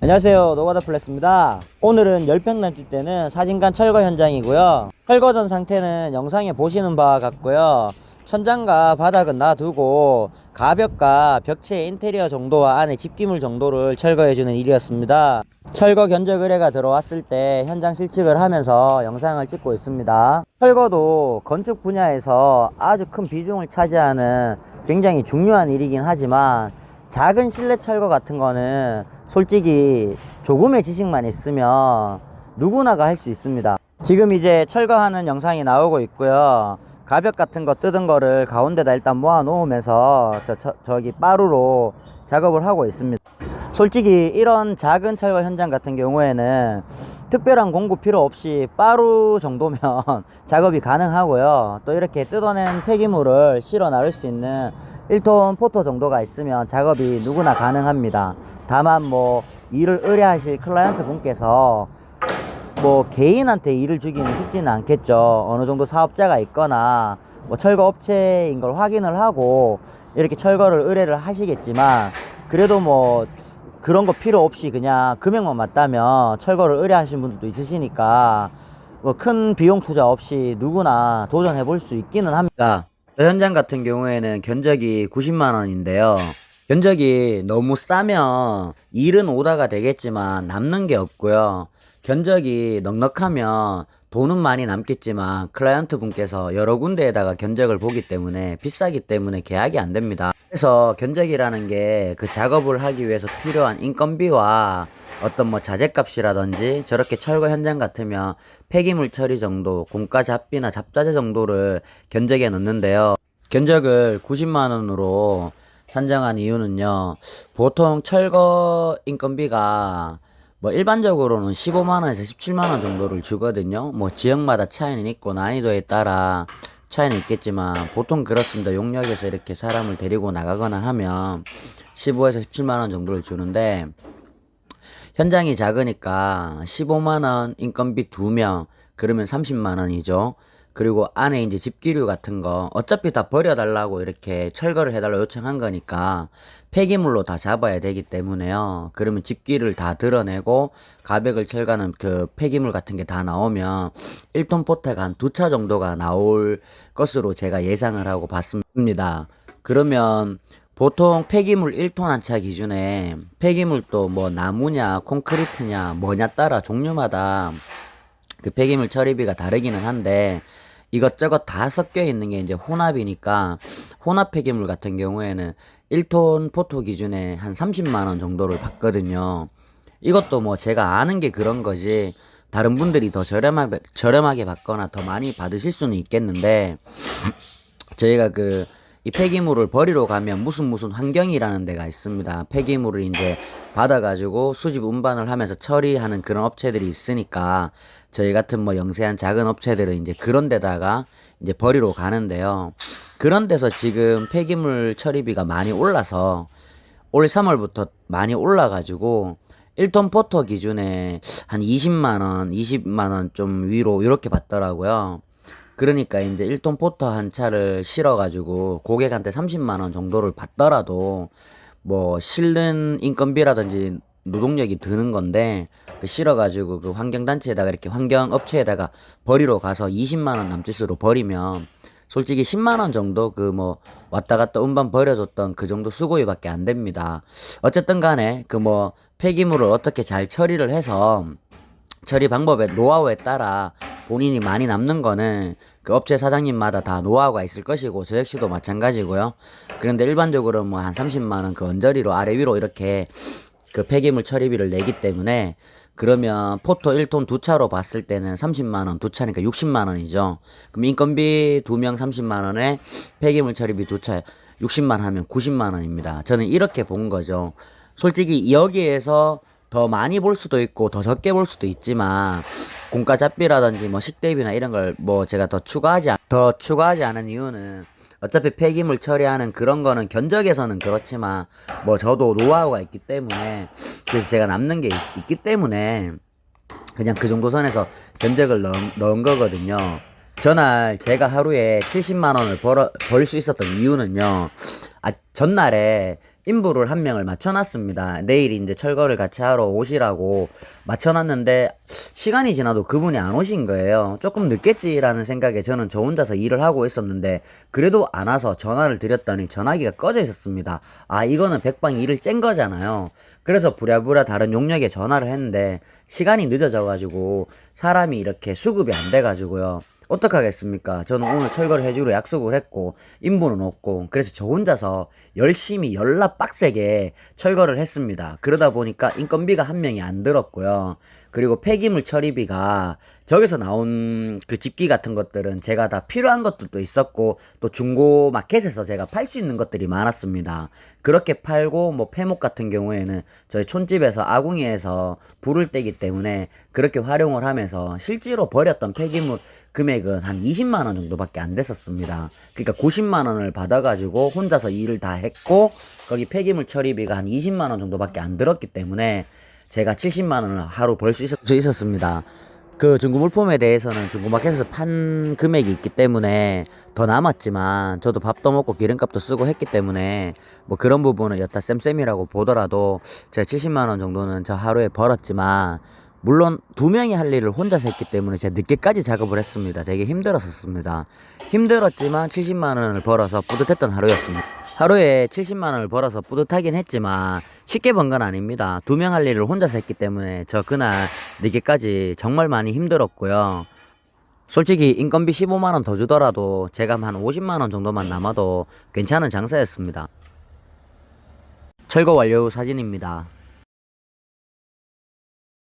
안녕하세요, 노가다 플렉스입니다. 오늘은 열평난집 때는 사진관 철거 현장이고요. 철거 전 상태는 영상에 보시는 바와 같고요. 천장과 바닥은 놔두고 가벽과 벽체 인테리어 정도와 안에 집기물 정도를 철거해주는 일이었습니다. 철거 견적 의뢰가 들어왔을 때 현장 실측을 하면서 영상을 찍고 있습니다. 철거도 건축 분야에서 아주 큰 비중을 차지하는 굉장히 중요한 일이긴 하지만 작은 실내 철거 같은 거는 솔직히 조금의 지식만 있으면 누구나가 할 수 있습니다. 지금 이제 철거하는 영상이 나오고 있고요. 가벽 같은 거 뜯은 거를 가운데다 일단 모아 놓으면서 저기 빠루로 작업을 하고 있습니다. 솔직히 이런 작은 철거 현장 같은 경우에는 특별한 공구 필요 없이 빠루 정도면 작업이 가능하고요. 또 이렇게 뜯어낸 폐기물을 실어 나를 수 있는 1톤 포터 정도가 있으면 작업이 누구나 가능합니다. 다만 뭐 일을 의뢰하실 클라이언트 분께서 뭐 개인한테 일을 주기는 쉽지는 않겠죠. 어느 정도 사업자가 있거나 뭐 철거 업체인 걸 확인을 하고 이렇게 철거를 의뢰를 하시겠지만, 그래도 뭐 그런 거 필요 없이 그냥 금액만 맞다면 철거를 의뢰하시는 분들도 있으시니까 뭐 큰 비용 투자 없이 누구나 도전해 볼 수 있기는 합니다. 저 현장 같은 경우에는 견적이 90만 원인데요. 견적이 너무 싸면 일은 오다가 되겠지만 남는 게 없고요. 견적이 넉넉하면 돈은 많이 남겠지만 클라이언트 분께서 여러 군데에다가 견적을 보기 때문에 비싸기 때문에 계약이 안 됩니다. 그래서 견적이라는 게 그 작업을 하기 위해서 필요한 인건비와 어떤 뭐 자재값이라든지, 저렇게 철거 현장 같으면 폐기물 처리 정도, 공과 잡비나 잡자재 정도를 견적에 넣는데요. 견적을 90만 원으로 산정한 이유는요, 보통 철거 인건비가 뭐 일반적으로는 15만원에서 17만원 정도를 주거든요. 뭐 지역마다 차이는 있고 난이도에 따라 차이는 있겠지만 보통 그렇습니다. 용역에서 이렇게 사람을 데리고 나가거나 하면 15에서 17만원 정도를 주는데, 현장이 작으니까 15만원 인건비 2명 그러면 30만원이죠. 그리고 안에 이제 집기류 같은 거 어차피 다 버려달라고 이렇게 철거를 해달라고 요청한 거니까 폐기물로 다 잡아야 되기 때문에요. 그러면 집기를 다 드러내고 가벽을 철거하는 그 폐기물 같은 게 다 나오면 1톤 포트가 한 2차 정도가 나올 것으로 제가 예상을 하고 봤습니다. 그러면 보통 폐기물 1톤 한 차 기준에 폐기물도 뭐 나무냐 콘크리트냐 뭐냐 따라 종류마다 그 폐기물 처리비가 다르기는 한데, 이것저것 다 섞여 있는 게 이제 혼합이니까 혼합 폐기물 같은 경우에는 1톤 포토 기준에 한 30만원 정도를 받거든요. 이것도 뭐 제가 아는 게 그런 거지 다른 분들이 더 저렴하게 받거나 더 많이 받으실 수는 있겠는데, 저희가 이 폐기물을 버리러 가면 무슨 환경이라는 데가 있습니다. 폐기물을 이제 받아가지고 수집 운반을 하면서 처리하는 그런 업체들이 있으니까 저희 같은 뭐 영세한 작은 업체들은 이제 그런 데다가 이제 버리러 가는데요. 그런 데서 지금 폐기물 처리비가 많이 올라서 올 3월부터 많이 올라가지고 1톤 포터 기준에 한 20만원 좀 위로 이렇게 받더라고요. 그러니까 이제 1톤 포터 한 차를 실어가지고 고객한테 30만원 정도를 받더라도 뭐 실는 인건비라든지 노동력이 드는 건데, 실어가지고 그 환경단체에다가 이렇게 환경업체에다가 버리러 가서 20만원 남짓으로 버리면 솔직히 10만원 정도 뭐 왔다 갔다 운반 버려줬던 그 정도 수고비밖에 안 됩니다. 어쨌든 간에 뭐 폐기물을 어떻게 잘 처리를 해서 처리 방법의 노하우에 따라 본인이 많이 남는 거는 그 업체 사장님마다 다 노하우가 있을 것이고 저 역시도 마찬가지고요. 그런데 일반적으로 뭐 한 30만원 그 언저리로 아래 위로 이렇게 그 폐기물 처리비를 내기 때문에, 그러면 포토 1톤 2차로 봤을 때는 30만원 2차니까 60만원이죠. 그럼 인건비 2명 30만원에 폐기물 처리비 2차 60만 하면 90만원입니다. 저는 이렇게 본 거죠. 솔직히 여기에서 더 많이 볼 수도 있고 더 적게 볼 수도 있지만 공과 잡비라든지 뭐 식대비나 이런 걸 뭐 제가 더 추가하지 않은 이유는 어차피 폐기물 처리하는 그런 거는 견적에서는 그렇지만 뭐 저도 노하우가 있기 때문에, 그래서 제가 남는 게 있기 때문에 그냥 그 정도 선에서 견적을 넣은 거거든요. 전날 제가 하루에 70만 원을 벌 수 있었던 이유는요. 전날에 인부를 한 명을 맞춰놨습니다. 내일 이제 철거를 같이 하러 오시라고 맞춰놨는데 시간이 지나도 그분이 안 오신 거예요. 조금 늦겠지라는 생각에 저는 저 혼자서 일을 하고 있었는데 그래도 안 와서 전화를 드렸더니 전화기가 꺼져 있었습니다. 아, 이거는 백방 일을 짠 거잖아요. 그래서 부랴부랴 다른 용역에 전화를 했는데 시간이 늦어져가지고 사람이 이렇게 수급이 안 돼가지고요. 어떡하겠습니까? 저는 오늘 철거를 해주기로 약속을 했고 인부는 없고 그래서 저 혼자서 열심히 열나 빡세게 철거를 했습니다. 그러다 보니까 인건비가 한 명이 안 들었고요. 그리고 폐기물 처리비가 저기서 나온 그 집기 같은 것들은 제가 다 필요한 것들도 있었고 또 중고 마켓에서 제가 팔 수 있는 것들이 많았습니다. 그렇게 팔고 뭐 폐목 같은 경우에는 저희 촌집에서 아궁이에서 불을 떼기 때문에 그렇게 활용을 하면서 실제로 버렸던 폐기물 금액은 한 20만 원 정도밖에 안 됐었습니다. 그러니까 90만 원을 받아가지고 혼자서 일을 다 했고 거기 폐기물 처리비가 한 20만 원 정도밖에 안 들었기 때문에 제가 70만 원을 하루 벌 수 있었습니다. 그 중고 물품에 대해서는 중고마켓에서 판 금액이 있기 때문에 더 남았지만 저도 밥도 먹고 기름값도 쓰고 했기 때문에 뭐 그런 부분은 여타 쌤쌤이라고 보더라도 제가 70만 원 정도는 저 하루에 벌었지만 물론 두 명이 할 일을 혼자서 했기 때문에 제가 늦게까지 작업을 했습니다. 되게 힘들었었습니다. 힘들었지만 70만 원을 벌어서 뿌듯했던 하루였습니다. 하루에 70만 원을 벌어서 뿌듯하긴 했지만 쉽게 번 건 아닙니다. 두 명 할 일을 혼자서 했기 때문에 저 그날 늦게까지 정말 많이 힘들었고요. 솔직히 인건비 15만 원 더 주더라도 제가 한 50만 원 정도만 남아도 괜찮은 장사였습니다. 철거 완료 후 사진입니다.